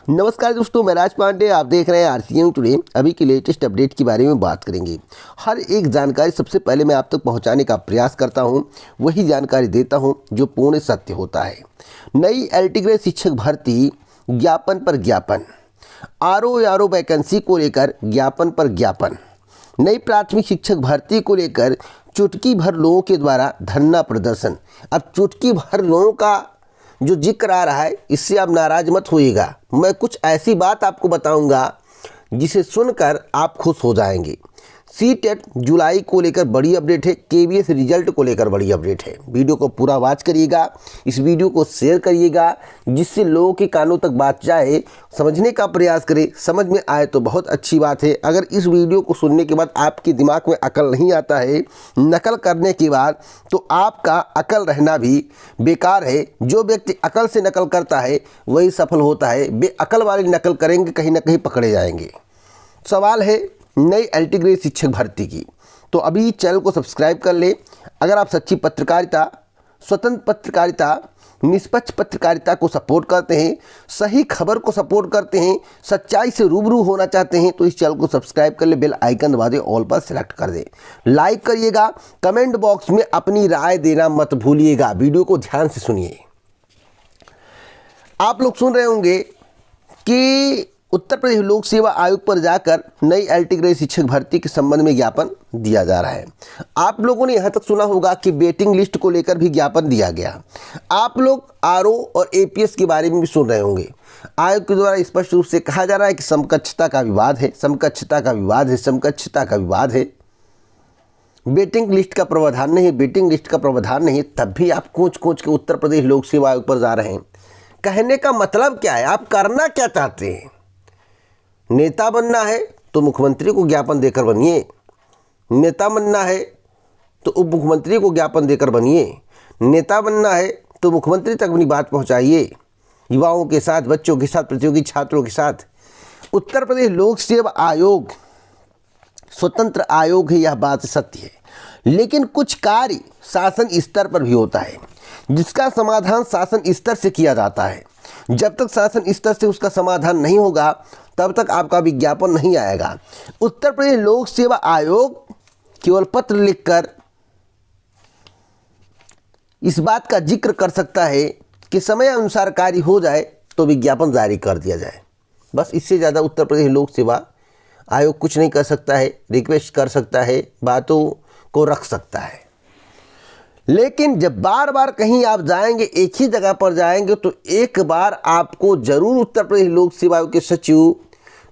नमस्कार दोस्तों, मैं राज पांडे। आप देख रहे हैं आरसीएम टुडे। अभी की लेटेस्ट अपडेट के बारे में बात करेंगे। हर एक जानकारी सबसे पहले मैं आप तक पहुंचाने का प्रयास करता हूं, वही जानकारी देता हूं जो पूर्ण सत्य होता है। नई एलटी ग्रेड शिक्षक भर्ती, ज्ञापन पर ज्ञापन। आरओ वैकेंसी को लेकर ज्ञापन पर ज्ञापन। नई प्राथमिक शिक्षक भर्ती को लेकर चुटकी भर लोगों के द्वारा धरना प्रदर्शन। अब चुटकी भर लोगों का जो जिक्र आ रहा है, इससे आप नाराज मत होइएगा। मैं कुछ ऐसी बात आपको बताऊंगा जिसे सुनकर आप खुश हो जाएंगे। सीटेट जुलाई को लेकर बड़ी अपडेट है। केवीएस रिजल्ट को लेकर बड़ी अपडेट है। वीडियो को पूरा वॉच करिएगा, इस वीडियो को शेयर करिएगा, जिससे लोगों के कानों तक बात जाए, समझने का प्रयास करें। समझ में आए तो बहुत अच्छी बात है। अगर इस वीडियो को सुनने के बाद आपके दिमाग में अकल नहीं आता है, नकल करने के बाद, तो आपका अकल रहना भी बेकार है। जो व्यक्ति अकल से नकल करता है वही सफल होता है। बेअकल वाले नकल करेंगे, कहीं ना कहीं पकड़े जाएंगे। सवाल है नई एलटी ग्रेड शिक्षक भर्ती की, तो अभी चैनल को सब्सक्राइब कर ले। अगर आप सच्ची पत्रकारिता, स्वतंत्र पत्रकारिता, निष्पक्ष पत्रकारिता को सपोर्ट करते हैं, सही खबर को सपोर्ट करते हैं, सच्चाई से रूबरू होना चाहते हैं, तो इस चैनल को सब्सक्राइब कर ले, बेल आइकन दबा दे, ऑल पर सेलेक्ट कर दे, लाइक करिएगा। कमेंट बॉक्स में अपनी राय देना मत भूलिएगा। वीडियो को ध्यान से सुनिए। आप लोग सुन रहे होंगे कि उत्तर प्रदेश लोक सेवा आयोग पर जाकर नई एलटी ग्रेड शिक्षक भर्ती के संबंध में ज्ञापन दिया जा रहा है। आप लोगों ने यहाँ तक सुना होगा कि वेटिंग लिस्ट को लेकर भी ज्ञापन दिया गया। आप लोग आरओ और एपीएस के बारे में भी सुन रहे होंगे। आयोग के द्वारा स्पष्ट रूप से कहा जा रहा है कि समकक्षता का विवाद है, समकक्षता का विवाद है, समकक्षता का विवाद है। वेटिंग लिस्ट का प्रावधान नहीं है, वेटिंग लिस्ट का प्रावधान नहीं है, तब भी आप कूच के उत्तर प्रदेश लोक सेवा आयोग पर जा रहे हैं। कहने का मतलब क्या है? आप करना क्या चाहते हैं? नेता बनना है तो मुख्यमंत्री को ज्ञापन देकर बनिए, नेता बनना है तो उप मुख्यमंत्री को ज्ञापन देकर बनिए, नेता बनना है तो मुख्यमंत्री तक अपनी बात पहुंचाइए, युवाओं के साथ, बच्चों के साथ, प्रतियोगी छात्रों के साथ। उत्तर प्रदेश लोक सेवा आयोग स्वतंत्र आयोग है, यह बात सत्य है, लेकिन कुछ कार्य शासन स्तर पर भी होता है, जिसका समाधान शासन स्तर से किया जाता है। जब तक शासन स्तर से उसका समाधान नहीं होगा, तब तक आपका विज्ञापन नहीं आएगा। उत्तर प्रदेश लोक सेवा आयोग केवल पत्र लिखकर इस बात का जिक्र कर सकता है कि समय अनुसार कार्य हो जाए तो विज्ञापन जारी कर दिया जाए। बस इससे ज़्यादा उत्तर प्रदेश लोक सेवा आयोग कुछ नहीं कर सकता है। रिक्वेस्ट कर सकता है, बातों को रख सकता है, लेकिन जब बार बार कहीं आप जाएंगे, एक ही जगह पर जाएंगे, तो एक बार आपको जरूर उत्तर प्रदेश लोक सेवा आयोग के सचिव,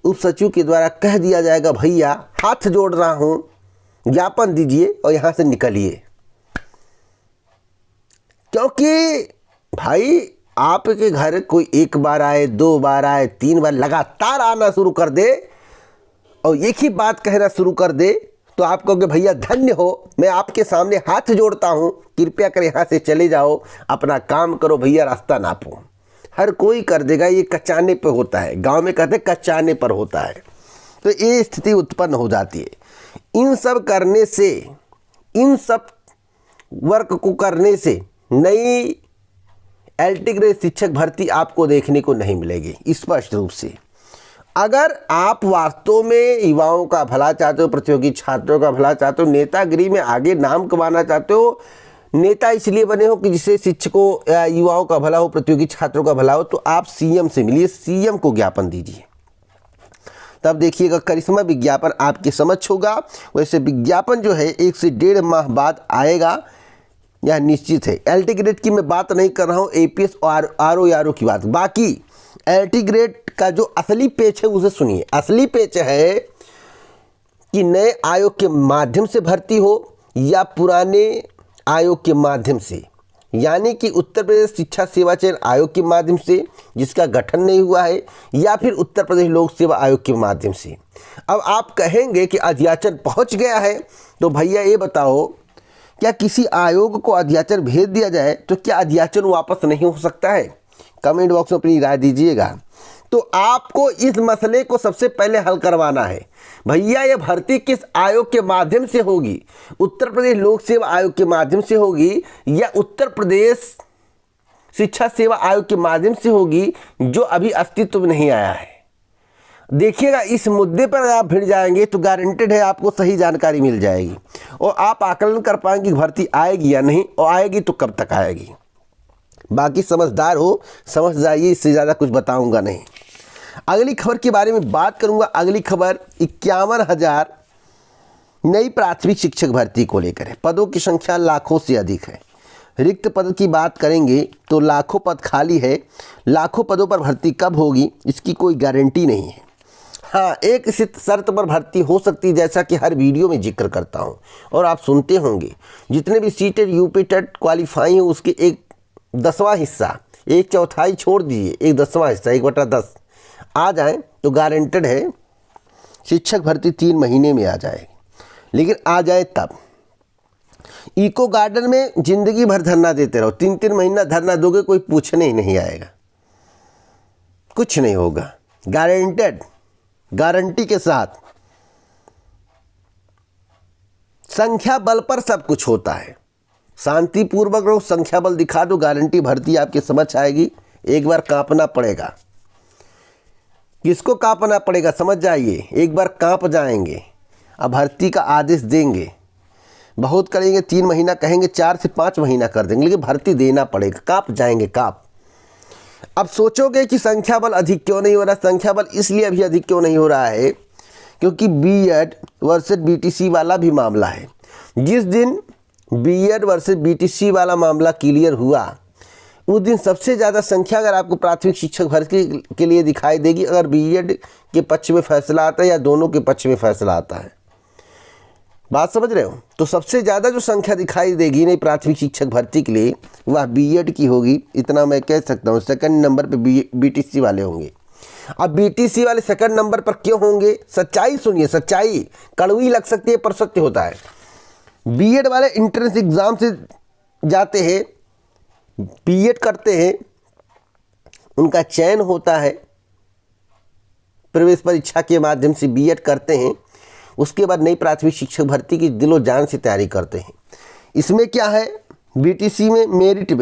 उप सचिव के द्वारा कह दिया जाएगा, भैया हाथ जोड़ रहा हूं, ज्ञापन दीजिए और यहां से निकलिए। क्योंकि भाई आपके घर कोई एक बार आए, दो बार आए, तीन बार लगातार आना शुरू कर दे और एक ही बात कहना शुरू कर दे, तो आप कहोगे भैया धन्य हो, मैं आपके सामने हाथ जोड़ता हूं, कृपया कर यहाँ से चले जाओ, अपना काम करो भैया, रास्ता नापो। हर कोई कर देगा, ये कचाने पर होता है। गांव में कहते हैं कचाने पर होता है। तो ये स्थिति उत्पन्न हो जाती है। इन सब करने से, इन सब वर्क को करने से नई एलटी ग्रेड शिक्षक भर्ती आपको देखने को नहीं मिलेगी स्पष्ट रूप से। अगर आप वास्तव में युवाओं का भला चाहते हो, प्रतियोगी छात्रों का भला चाहते हो, नेतागिरी में आगे नाम कमाना चाहते हो, नेता इसलिए बने हो कि जिससे शिक्षकों, युवाओं का भला हो, प्रतियोगी छात्रों का भला हो, तो आप सीएम से मिलिए, सीएम को ज्ञापन दीजिए। तब देखिएगा करिश्मा विज्ञापन आपके समक्ष होगा। वैसे विज्ञापन जो है 1 से 1.5 माह बाद आएगा, यह निश्चित है। एलटी ग्रेड की मैं बात नहीं कर रहा हूँ, एपीएस और आरओ की बात। बाकी एलटी ग्रेड का जो असली पेच है उसे सुनिए। असली पेच है कि नए आयोग के माध्यम से भर्ती हो या पुराने आयोग के माध्यम से, यानी कि उत्तर प्रदेश शिक्षा सेवा चयन आयोग के माध्यम से, जिसका गठन नहीं हुआ है, या फिर उत्तर प्रदेश लोक सेवा आयोग के माध्यम से। अब आप कहेंगे कि अध्याचन पहुंच गया है, तो भैया ये बताओ, क्या किसी आयोग को अध्याचन भेज दिया जाए तो क्या अध्याचन वापस नहीं हो सकता है? कमेंट बॉक्स में अपनी राय दीजिएगा। तो आपको इस मसले को सबसे पहले हल करवाना है। भैया ये भर्ती किस आयोग के माध्यम से होगी? उत्तर प्रदेश लोक सेवा आयोग के माध्यम से होगी या उत्तर प्रदेश शिक्षा सेवा आयोग के माध्यम से होगी, जो अभी अस्तित्व में नहीं आया है। देखिएगा, इस मुद्दे पर आप भिड़ जाएंगे तो गारंटेड है आपको सही जानकारी मिल जाएगी और आप आकलन कर पाएंगे कि भर्ती आएगी या नहीं, और आएगी तो कब तक आएगी। बाकी समझदार हो, समझ जाइए, इससे ज़्यादा कुछ बताऊंगा नहीं। अगली खबर के बारे में बात करूंगा। अगली खबर 51,000 नई प्राथमिक शिक्षक भर्ती को लेकर है। पदों की संख्या लाखों से अधिक है। रिक्त पद की बात करेंगे तो लाखों पद खाली है। लाखों पदों पर भर्ती कब होगी इसकी कोई गारंटी नहीं है। हाँ, एक शर्त पर भर्ती हो सकती है, जैसा कि हर वीडियो में जिक्र करता हूँ और आप सुनते होंगे। जितने भी सीटेड यूपी टेट क्वालिफाई हैं उसके 1/10वां हिस्सा, 1/4 छोड़ दीजिए, 1/10वां हिस्सा 1/10 आ जाए तो गारंटेड है शिक्षक भर्ती 3 महीने में आ जाएगी। लेकिन आ जाए तब। इको गार्डन में जिंदगी भर धरना देते रहो, 3-3 महीना धरना दोगे, कोई पूछने ही नहीं आएगा, कुछ नहीं होगा। गारंटेड, गारंटी के साथ। संख्या बल पर सब कुछ होता है। शांतिपूर्वक रहो, संख्या बल दिखा दो, गारंटी भर्ती आपके समझ आएगी। एक बार कांपना पड़ेगा। किसको कांपना पड़ेगा समझ जाइए, एक बार कांप जाएंगे, अब भर्ती का आदेश देंगे। बहुत करेंगे 3 महीना, कहेंगे 4 से 5 महीना कर देंगे, लेकिन भर्ती देना पड़ेगा। कांप जाएंगे, कांप। अब सोचोगे कि संख्या बल अधिक क्यों नहीं हो रहा। संख्या बल इसलिए अभी अधिक क्यों नहीं हो रहा है क्योंकि बीएड वर्सेस बीटीसी वाला भी मामला है। जिस दिन बीएड वर्सेस बीटीसी वाला मामला क्लियर हुआ उस दिन सबसे ज़्यादा संख्या अगर आपको प्राथमिक शिक्षक भर्ती के लिए दिखाई देगी अगर बीएड के पक्ष में फैसला आता है या दोनों के पक्ष में फैसला आता है। बात समझ रहे हो? तो सबसे ज़्यादा जो संख्या दिखाई देगी नहीं प्राथमिक शिक्षक भर्ती के लिए वह बीएड की होगी, इतना मैं कह सकता हूँ। सेकंड नंबर पे बीटीसी वाले होंगे। अब बीटीसी वाले सेकंड नंबर पर क्यों होंगे? सच्चाई सुनिए, सच्चाई कड़वी लग सकती है पर सत्य होता है। बीएड वाले एंट्रेंस एग्ज़ाम से जाते हैं, बीएड करते हैं, उनका चयन होता है, प्रवेश परीक्षा के माध्यम से बीएड करते हैं, उसके बाद नई प्राथमिक शिक्षक भर्ती की दिलो जान से तैयारी करते हैं। इसमें क्या है, बीटीसी में मेरिट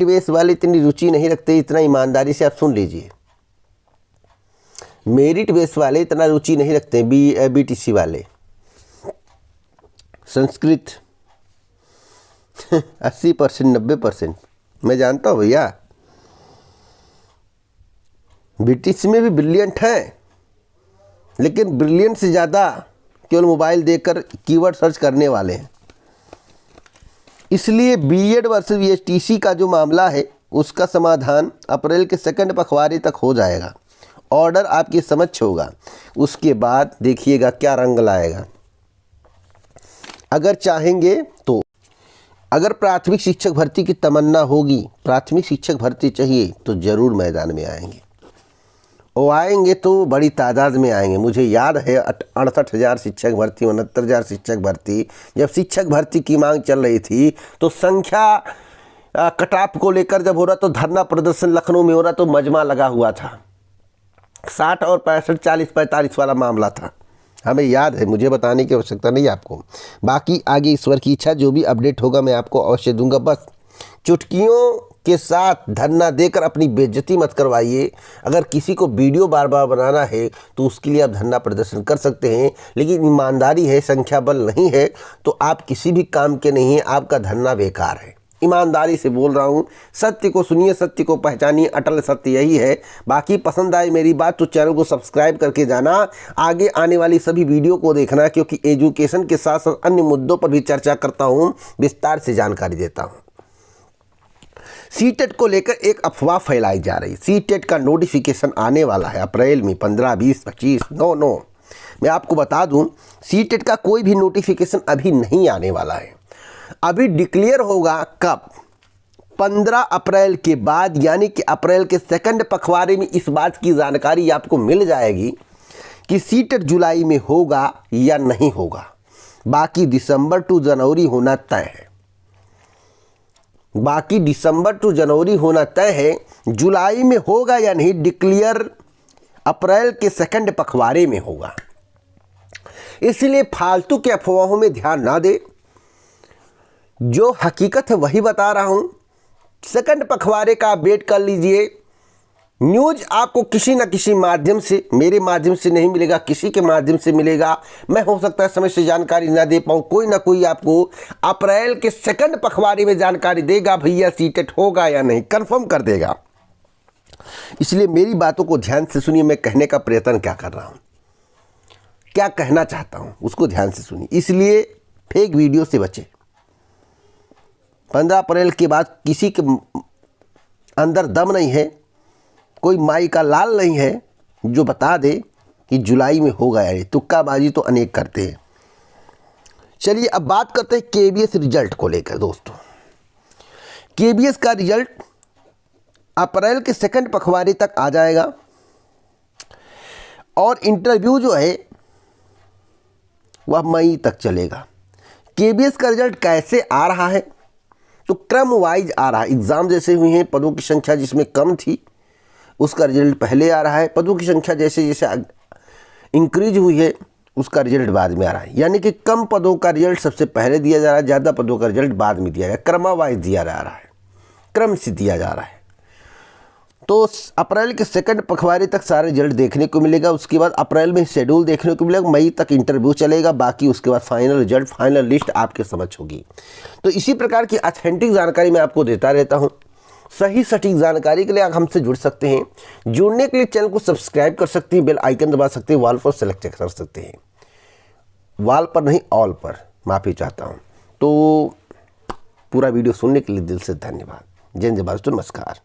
बेस वाले इतनी रुचि नहीं रखते। इतना ईमानदारी से आप सुन लीजिए, मेरिट बेस वाले इतना रुचि नहीं रखते। बीटीसी वाले संस्कृत 80% 90% मैं जानता हूँ भैया। बीटीसी में भी ब्रिलियंट है, लेकिन ब्रिलियंट से ज़्यादा केवल मोबाइल देखकर कीवर्ड सर्च करने वाले हैं। इसलिए बीएड वर्सेस बीटीसी का जो मामला है उसका समाधान अप्रैल के सेकंड पखवाड़े तक हो जाएगा। ऑर्डर आपके समक्ष होगा, उसके बाद देखिएगा क्या रंग लाएगा। अगर चाहेंगे तो, अगर प्राथमिक शिक्षक भर्ती की तमन्ना होगी, प्राथमिक शिक्षक भर्ती चाहिए तो ज़रूर मैदान में आएंगे। और आएंगे तो बड़ी तादाद में आएंगे। मुझे याद है 68,000 शिक्षक भर्ती, 69,000 शिक्षक भर्ती, जब शिक्षक भर्ती की मांग चल रही थी तो संख्या कटाप को लेकर जब हो रहा तो धरना प्रदर्शन लखनऊ में हो रहा तो मजमा लगा हुआ था। 60 और 65, 40-45 वाला मामला था। हमें याद है, मुझे बताने की आवश्यकता नहीं आपको। बाकी आगे ईश्वर की इच्छा जो भी अपडेट होगा मैं आपको अवश्य दूंगा। बस चुटकियों के साथ धरना देकर अपनी बेइज्जती मत करवाइए। अगर किसी को वीडियो बार बार बनाना है तो उसके लिए आप धरना प्रदर्शन कर सकते हैं, लेकिन ईमानदारी है, संख्या बल नहीं है तो आप किसी भी काम के नहीं हैं, आपका धरना बेकार है। ईमानदारी से बोल रहा हूँ, सत्य को सुनिए, सत्य को पहचानिए, अटल सत्य यही है। बाकी पसंद आए मेरी बात तो चैनल को सब्सक्राइब करके जाना, आगे आने वाली सभी वीडियो को देखना, क्योंकि एजुकेशन के साथ साथ अन्य मुद्दों पर भी चर्चा करता हूँ, विस्तार से जानकारी देता हूँ। सीटेट को लेकर एक अफवाह फैलाई जा रही। सीटेट का नोटिफिकेशन आने वाला है अप्रैल में, 15, 20, 25। नो, मैं आपको बता दूं, सीटेट का कोई भी नोटिफिकेशन अभी नहीं आने वाला है। अभी डिक्लेयर होगा कब? 15 अप्रैल के बाद, यानी कि अप्रैल के सेकंड पखवाड़े में इस बात की जानकारी आपको मिल जाएगी कि सीटेट जुलाई में होगा या नहीं होगा। बाकी दिसंबर टू जनवरी होना तय है। बाकी दिसंबर टू जनवरी होना तय है। जुलाई में होगा या नहीं डिक्लेयर अप्रैल के सेकंड पखवाड़े में होगा। इसलिए फालतू के अफवाहों में ध्यान ना दे, जो हकीकत है वही बता रहा हूं। सेकंड पखवाड़े का आप वेट कर लीजिए। न्यूज़ आपको किसी न किसी माध्यम से, मेरे माध्यम से नहीं मिलेगा, किसी के माध्यम से मिलेगा। मैं हो सकता है समय से जानकारी ना दे पाऊँ, कोई ना कोई आपको अप्रैल के सेकंड पखवाड़े में जानकारी देगा, भैया सीटेट होगा या नहीं, कंफर्म कर देगा। इसलिए मेरी बातों को ध्यान से सुनिए। मैं कहने का प्रयत्न क्या कर रहा हूँ, क्या कहना चाहता हूँ, उसको ध्यान से सुनिए। इसलिए फेक वीडियो से बचे। 15 अप्रैल के बाद किसी के अंदर दम नहीं है, कोई माई का लाल नहीं है जो बता दे कि जुलाई में होगा। यार तुक्काबाजी तो अनेक करते हैं। चलिए अब बात करते हैं केबीएस रिजल्ट को लेकर। दोस्तों, केबीएस का रिजल्ट अप्रैल के सेकंड पखवाड़े तक आ जाएगा और इंटरव्यू जो है वह मई तक चलेगा। केबीएस का रिजल्ट कैसे आ रहा है, तो क्रम वाइज आ रहा है। एग्ज़ाम जैसे हुए हैं, पदों की संख्या जिसमें कम थी उसका रिजल्ट पहले आ रहा है। पदों की संख्या जैसे जैसे इंक्रीज हुई है उसका रिजल्ट बाद में आ रहा है। यानी कि कम पदों का रिजल्ट सबसे पहले दिया जा रहा है, ज़्यादा पदों का रिजल्ट बाद में दिया जाएगा। क्रमवाइज दिया जा रहा है, क्रम से दिया जा रहा है। तो अप्रैल के सेकंड पखवाड़े तक सारे रिजल्ट देखने को मिलेगा। उसके बाद अप्रैल में शेड्यूल देखने को मिलेगा, मई तक इंटरव्यू चलेगा, बाकी उसके बाद फाइनल रिजल्ट, फाइनल लिस्ट आपके समझ होगी। तो इसी प्रकार की ऑथेंटिक जानकारी मैं आपको देता रहता हूँ। सही सटीक जानकारी के लिए आप हमसे जुड़ सकते हैं। जुड़ने के लिए चैनल को सब्सक्राइब कर सकते हैं, बेल आइकन दबा सकते हैं, वॉल पर सेलेक्ट कर सकते हैं। वॉल पर नहीं, ऑल पर, माफ़ी चाहता हूँ। तो पूरा वीडियो सुनने के लिए दिल से धन्यवाद। जय जय भारत, नमस्कार।